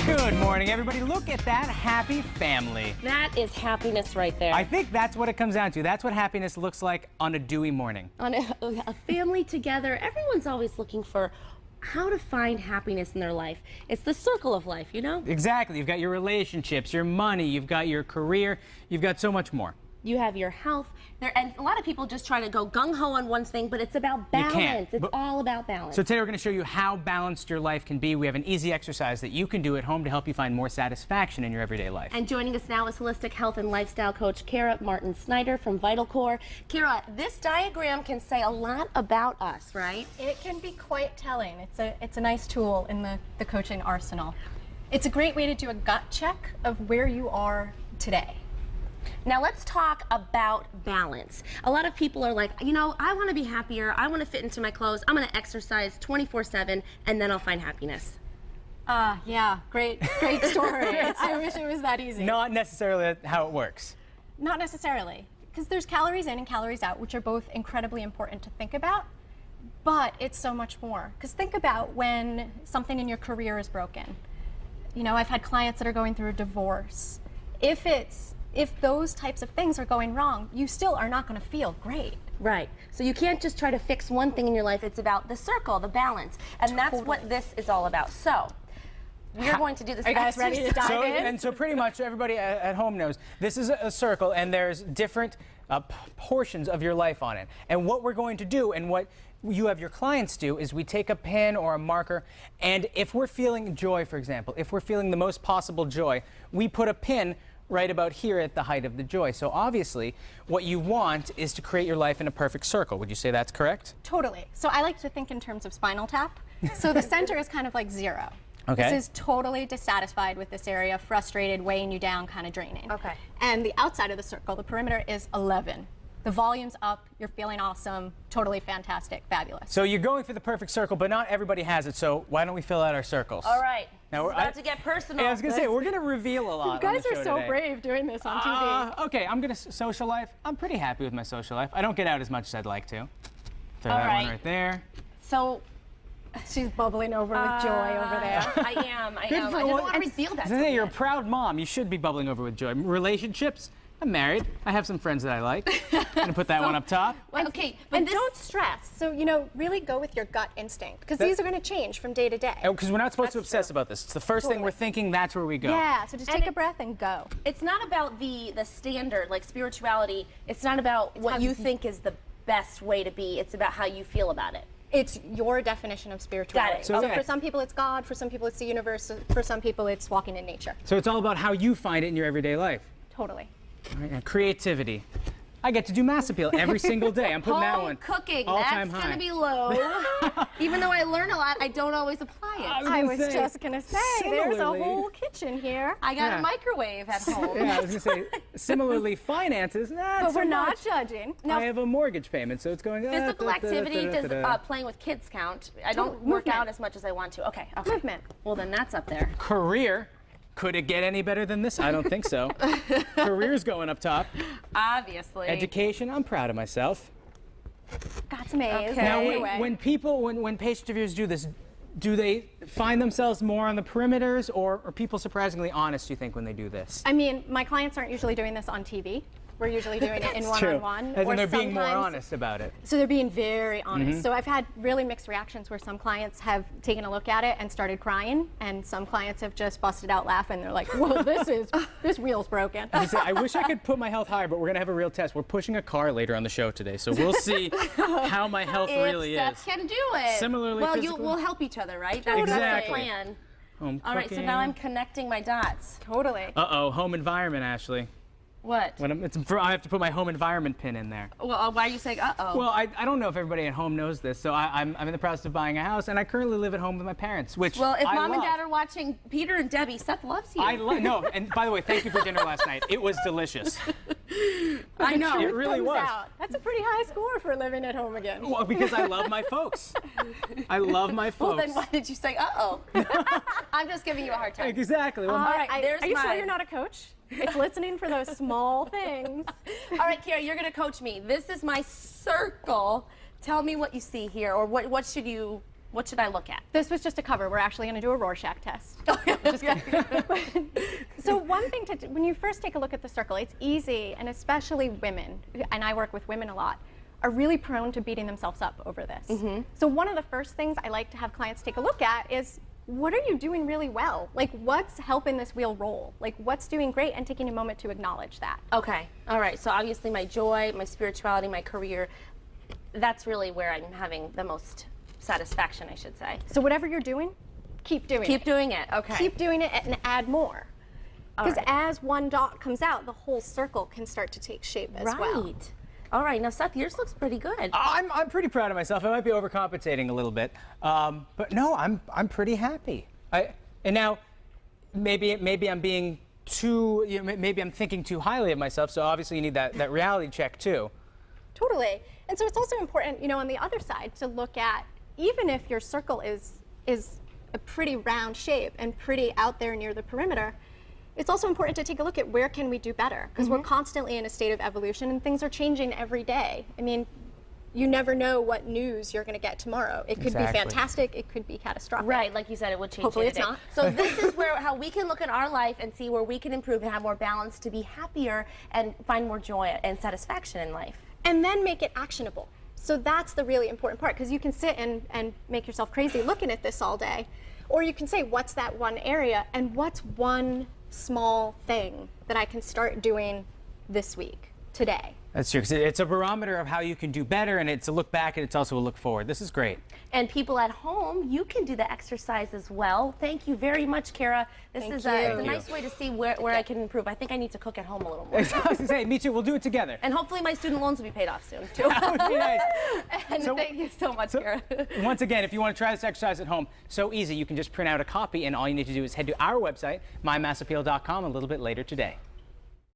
Good morning, everybody. Look at that happy family. That is happiness right there. I think that's what it comes down to. That's what happiness looks like on a dewy morning. On a family together, everyone's always looking for how to find happiness in their life. It's the circle of life, you know? Exactly. You've got your relationships, your money, you've got your career, you've got so much more. You have your health. And a lot of people just try to go gung-ho on one thing, but it's about balance. It's all about balance. So today we're going to show you how balanced your life can be. We have an easy exercise that you can do at home to help you find more satisfaction in your everyday life. And joining us now is holistic health and lifestyle coach Kara Martin Snyder from Vital Core. Kara, this diagram can say a lot about us, right? It can be quite telling. It's a nice tool in the coaching arsenal. It's a great way to do a gut check of where you are today. Now let's talk about balance. A lot of people are like, you know, I want to be happier, I want to fit into my clothes, I'm going to exercise 24/7, and then I'll find happiness. Yeah, great story. I wish it was that easy. Not necessarily how it works. Not necessarily, because there's calories in and calories out, which are both incredibly important to think about, but it's so much more. Because think about when something in your career is broken. You know, I've had clients that are going through a divorce. If those types of things are going wrong, you still are not going to feel great. Right. So you can't just try to fix one thing in your life. It's about the circle, the balance. And that's what this is all about. So we're going to do this. Are you guys ready to dive in? So pretty much everybody at home knows this is a circle, and there's different portions of your life on it. And what we're going to do, and what you have your clients do, is we take a pen or a marker, and if we're feeling joy, for example, if we're feeling the most possible joy, we put a pin right about here at the height of the joy. So obviously, what you want is to create your life in a perfect circle. Would you say that's correct? Totally. So I like to think in terms of Spinal Tap. So the center is kind of like 0. Okay. This is totally dissatisfied with this area, frustrated, weighing you down, kind of draining. Okay. And the outside of the circle, the perimeter, is 11. The volume's up, you're feeling awesome, totally fantastic, fabulous. So you're going for the perfect circle, but not everybody has it, so why don't we fill out our circles? All right. Now We're about to get personal. Yeah, I was going to say, we're going to reveal a lot. You guys on the are show so today. brave doing this on TV. Okay, I'm going to social life. I'm pretty happy with my social life. I don't get out as much as I'd like to. Throw that one right there. So She's bubbling over with joy over there. I am. I didn't want to reveal that. You're a proud mom. You should be bubbling over with joy. Relationships. I'm married. I have some friends that I like. I'm going to put that one up top. Well, okay, but And don't stress. So, you know, really go with your gut instinct, because these are going to change from day to day. Because we're not supposed to obsess about this. It's the first thing we're thinking, that's where we go. Yeah, so just take a breath and go. It's not about the standard, like spirituality. It's not about what you think is the best way to be. It's about how you feel about it. It's your definition of spirituality. Got it. So Okay. for some people it's God, for some people it's the universe, for some people it's walking in nature. So it's all about how you find it in your everyday life. Totally. All right, now creativity. I get to do mass appeal every single day. I'm putting that Home one. cooking, all-time that's high. going to be low. Even though I learn a lot, I don't always apply it. I was just going to say, there's a similarly- whole kitchen here. I got Yeah. a microwave at home. Yeah, I was going to say, similarly, finances, not But so we're not much. judging. I have a mortgage payment, so it's going. Physical activity, does playing with kids count? I don't work out as much as I want to. Okay. Movement. Well, then that's up there. Career. Could it get any better than this? I don't think so. Career's going up top. Obviously. Education. I'm proud of myself. Got some A's. Okay. Now, Anyway. when patient interviewers do this, do they find themselves more on the perimeters, or are people surprisingly honest, do you think, when they do this? I mean, my clients aren't usually doing this on TV. We're usually doing it in one-on-one. As in or they're being more sometimes- honest about it. So they're being very honest. So I've had really mixed reactions where some clients have taken a look at it and started crying, and some clients have just busted out laughing. They're like, "Whoa, this wheel's broken." I wish I could put my health higher, but we're gonna have a real test. We're pushing a car later on the show today, so we'll see how my health really Steph is. can do it. Similarly, well, physical- we'll help each other, right? That's Exactly. the plan. Home All right, so now I'm connecting my dots. Totally. Uh-oh, home environment, Ashley. What? I have to put my home environment pin in there. Well, why are you saying uh-oh? Well, I don't know if everybody at home knows this, so I'm in the process of buying a house, and I currently live at home with my parents, which Well, if I Mom and love. Dad are watching Peter and Debbie, Seth loves you. No, and by the way, thank you for dinner last night. It was delicious. I know. It really Thumbs was. out. That's a pretty high score for living at home again. Well, because I love my folks. I love my Well, folks. then why did you say uh-oh? I'm just giving you a hard time. Exactly. Well, All right, there's Are you sure mine. you're not a coach? It's listening for those small things. All right, Kara, you're going to coach me. This is my circle. Tell me what you see here, or what should you What should I look at? This was just a cover. We're actually going to do a Rorschach test. Just kidding. So one thing to do, when you first take a look at the circle, it's easy, and especially women, and I work with women a lot, are really prone to beating themselves up over this. So one of the first things I like to have clients take a look at is, what are you doing really well? Like, what's helping this wheel roll? Like, what's doing great, and taking a moment to acknowledge that. Okay, all right, so obviously my joy, my spirituality, my career, that's really where I'm having the most satisfaction, I should say. So whatever you're doing, keep doing it. Keep doing it, okay. Keep doing it and add more. Because right. as one dot comes out, the whole circle can start to take shape as well. Right. All right, now Seth, yours looks pretty good. I'm pretty proud of myself. I might be overcompensating a little bit, but no, I'm pretty happy. And now, maybe I'm being too, maybe I'm thinking too highly of myself. So obviously you need that reality check too. Totally. And so it's also important, on the other side, to look at, even if your circle is a pretty round shape and pretty out there near the perimeter, it's also important to take a look at where can we do better, because we're constantly in a state of evolution and things are changing every day. I mean, you never know what news you're going to get tomorrow. It could be fantastic, it could be catastrophic. Right, like you said, it would change. Hopefully day to it's day. not. So this is how we can look at our life and see where we can improve and have more balance to be happier and find more joy and satisfaction in life. And then make it actionable. So that's the really important part, because you can sit and make yourself crazy looking at this all day. Or you can say, what's that one area, and what's one small thing that I can start doing this week, today? That's true, 'cause it's a barometer of how you can do better, and it's a look back, and it's also a look forward. This is great. And people at home, you can do the exercise as well. Thank you very much, Kara. This is a nice way to see where I can improve. I think I need to cook at home a little more. I was gonna say, me too. We'll do it together. And hopefully my student loans will be paid off soon, too. That would be nice. And thank you so much, Kara. Once again, if you want to try this exercise at home, so easy. You can just print out a copy, and all you need to do is head to our website, mymassappeal.com, a little bit later today.